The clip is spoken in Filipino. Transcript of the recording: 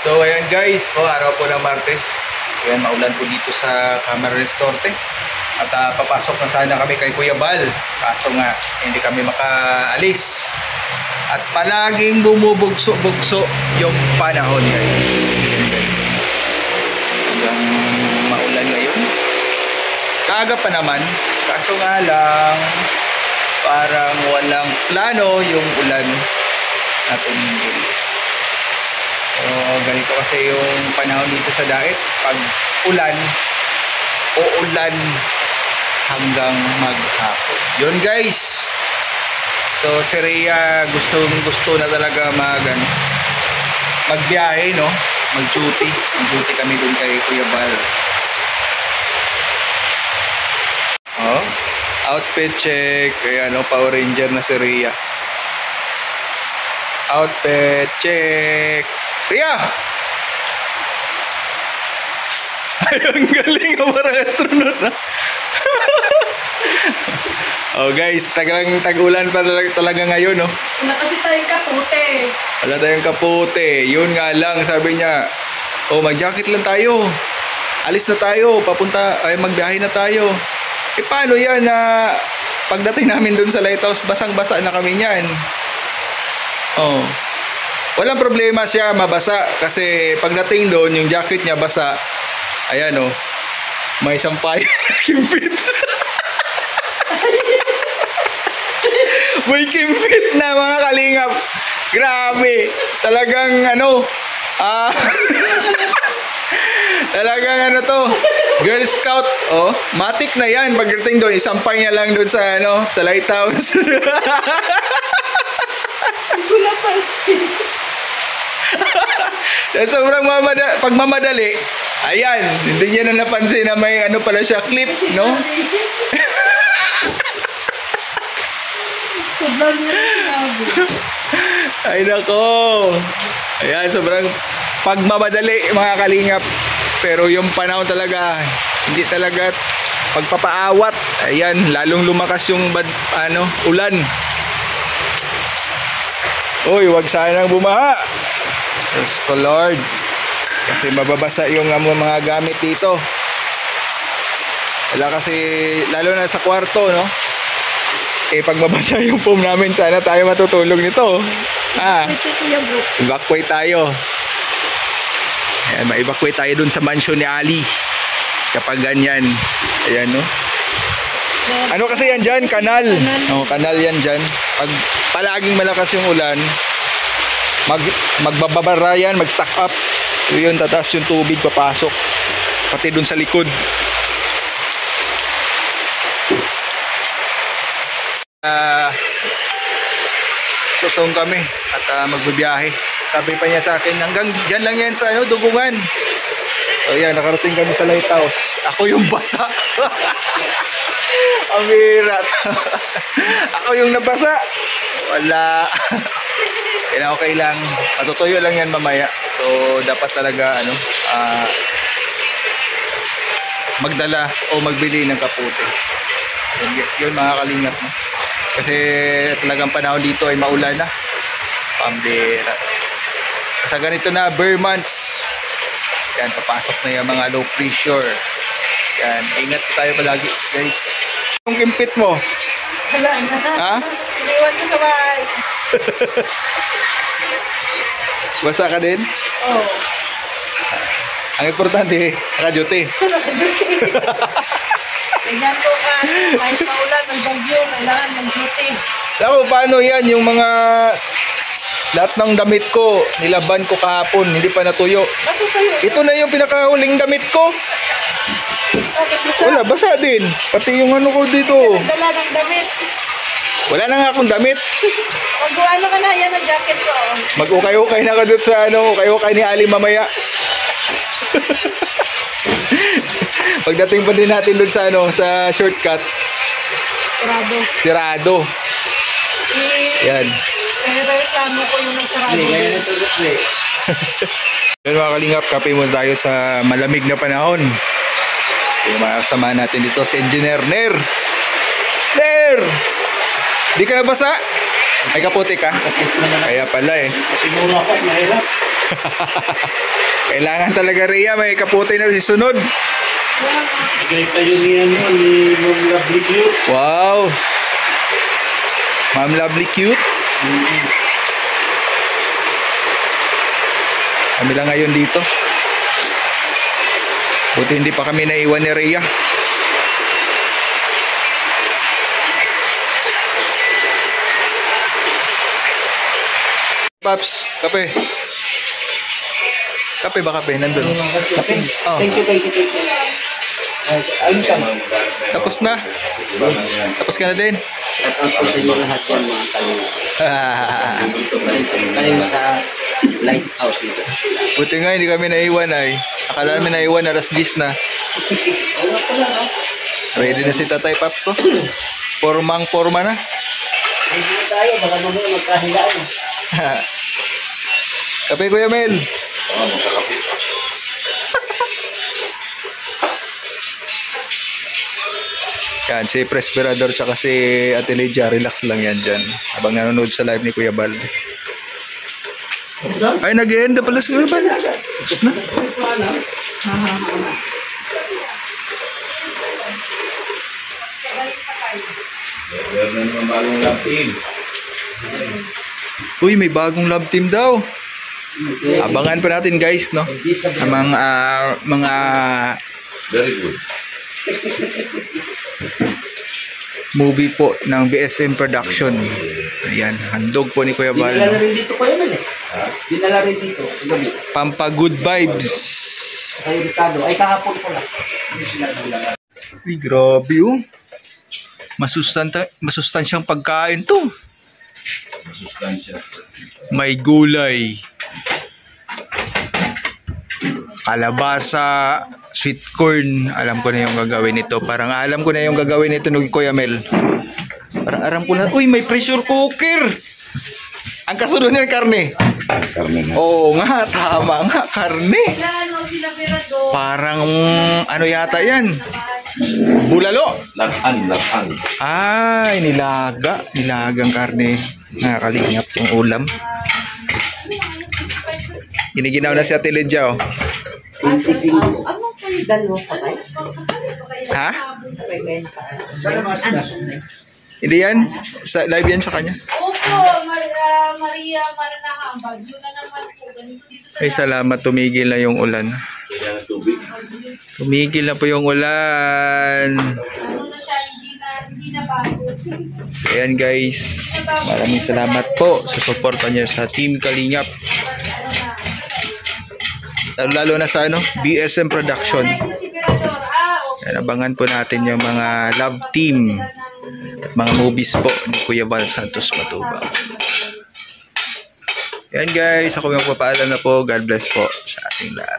So ayan guys, araw po ng Martes. Ayan, maulan po dito sa Camarines Norte. At papasok na sana kami kay Kuya Bal. Kaso nga, hindi kami makaalis. At palaging bumubugso-bugso yung panahon guys. Hanggang maulan ngayon. Kaga pa naman. Kaso nga lang, parang walang plano yung ulan na tumingin. So, ganito kasi yung panahon dito sa Daet. Pag ulan, uulan hanggang maghapon. Yun guys. So, si Rhea gusto na talaga magbiyahe, no? Mag-duty. Mag-duty kami dun kay Kuya Bal. Oh, outfit check. Ayan, no? Power Ranger na si Rhea. Outfit check. Rhea! Ayun, galing ang parang astronaut na. Oh guys, tag-ulan pa talaga ngayon, no? Wala kasi tayong kapote. Wala tayong kapote. Yun nga lang, sabi niya, oh, mag-jacket lang tayo. Alis na tayo, magbiyahe na tayo. Eh paano yan na pagdating namin dun sa lighthouse, basang-basa na kami niyan. Oh. Walang problema siya mabasa kasi pagdating doon yung jacket niya basa. Ayan oh. May sampay kimpit. May kimpit na mga kalingap. Grabe. Talagang talagang to. Girl Scout. Oh, matik na yan pagdating doon. Isampay niya lang doon sa sa lighthouse. Wala pansin. Sobrang pagmamadali, ayan, hindi niya na napansin na may pala siya clip, no? Sobrang sinabi. Ay nako. Ayan, sobrang pagmamadali mga kalingap. Pero yung panahon talaga, hindi talaga pagpapaawat. Ayan, lalong lumakas yung ulan. Uy, wag sanang bumaha. Diyos ko Lord. Kasi mababasa yung mga gamit dito. Wala kasi, lalo na sa kwarto, no? Eh, pag mabasa yung foam namin, sana tayo matutulog nito. Evacuate tayo. Ayan, ma-evacuate tayo dun sa mansion ni Ali. Kapag ganyan. Ayan, no? Ano kasi yan dyan? Kanal. Oh, kanal yan dyan. Pag palaging malakas yung ulan, magbababara yan, mag-stack up. Yun, tatas yung tubig papasok. Pati dun sa likod. Susong kami at magbibiyahe. Sabi pa niya sa akin, hanggang dyan lang yan sa Dugungan. So yan, nakarating kami sa lighthouse. Ako yung basa. Ang hirat. Ako yung nabasa. Wala. Kaya okay lang. Matutuyo lang yan mamaya. So dapat talaga magdala o magbili ng kapote. Yun mga kalingap, no? Kasi talagang panahon dito ay maulan na. Pambira. Sa ganito na bare months. Yan, papasok na yung mga low pressure. Yan, ingat tayo palagi guys. Yung kimpit mo? Wala na. Ha? Iniwan ko sa bahay. Basa ka din? Oo. Ang importante, naka-duty. Tingnan ko kahit paulan, may bagyo, kailangan mag-duty. Ako, paano yan? Yung mga lahat ng damit ko, nilaban ko kahapon, hindi pa natuyo. Baso kayo? Ito na yung pinakahuling damit ko. Bakit basa? Wala, basa din. Pati yung ko dito. Dala ng damit. Wala na nga akong damit. Mag-ano ka na, yan ang jacket ko. Mag-ukay-ukay na ka doon sa ukay-ukay ni Ali mamaya. Pagdating pa din natin doon sa shortcut. Sirado. Yan. Reklamo ko yung nagsarado. Yan mga kalingap, kape muna tayo sa malamig na panahon. Yung mga kasama natin dito si Engineer Ner. Ner! Di ka nabasa? Ay kaputi ka? Kaya pala eh. Siguro ako, mahirap. Kailangan talaga, Rhea, may kaputi na sisunod. Kahit tayo niyan mo, ni Ma'am Lovely Cute. Wow! Ma'am Lovely Cute. Kami lang ngayon dito. Buti hindi pa kami naiwan ni Rhea. Paps, kape. Kape ba kape? Nandun. Oh. Thank you. Ayun siya. Tapos na. Tapos ka na din. Shout out po sa inyo lahat yan mga kalingap. Kayo sa lighthouse dito. Buti nga hindi kami naiwan ay. Akala namin naiwan, alas 10 na. Ano pala, no? Ready na si Tatay Paps, oh. Porma na. Hindi na tayo, baka mamaya magkahilaan. Kape, Kuya Mel. Yan, si Presperador tsaka si Ate Lydia, relax lang yan dyan. Habang nanonood sa live ni Kuya Bal. Ay, nag-end na pala si Kuya Bal. Tapos na. Uy, may bagong love team daw. Abangan pa natin, guys, no? Ang mga Very good. movie po ng BSM Production. Ayan, handog po ni Kuya Bal. Dinala rin dito kayo man eh. Dinala rin dito. Pampa good vibes. Kayo Ricardo. Ay, kahapon ko lang. Uy, grabe oh. Masustansyang pagkain to. May gulay, kalabasa, sweet corn. Alam ko na yung gagawin nito. Parang alam ko na yung gagawin nito ni Kuya Mel. Parang alam ko na. Uy, may pressure cooker. Ang kasunod niyan, karne. Karne na. Oo nga, tama nga, karne. Parang ano yata yan? Bulalo. Lakan. Ay, nilagang karne. Nakakalingap yung ulam. Giniginaw na si Ate Lydia, oh. Ano kayo dalawa sabay? Ha? Sa labas na. Hindi yan. Live yan sa kanya. Opo, Maria Maranahambag. Yun na naman po. Ganito dito sa Ay, salamat. Tumigil na yung ulan. Kailangan tubig. Tumigil na po yung ulan. ano na siya, hindi na bago. So, ayan guys. Maraming salamat po sa suporta niyo sa Team Kalingap. Lalo na sa BSM Production. Si Pirador, okay. Yan, abangan po natin yung mga love team at mga movies po ni Kuya Val Santos Matubang. Yan guys, ako yung papaalam na po. God bless po sa ating lahat.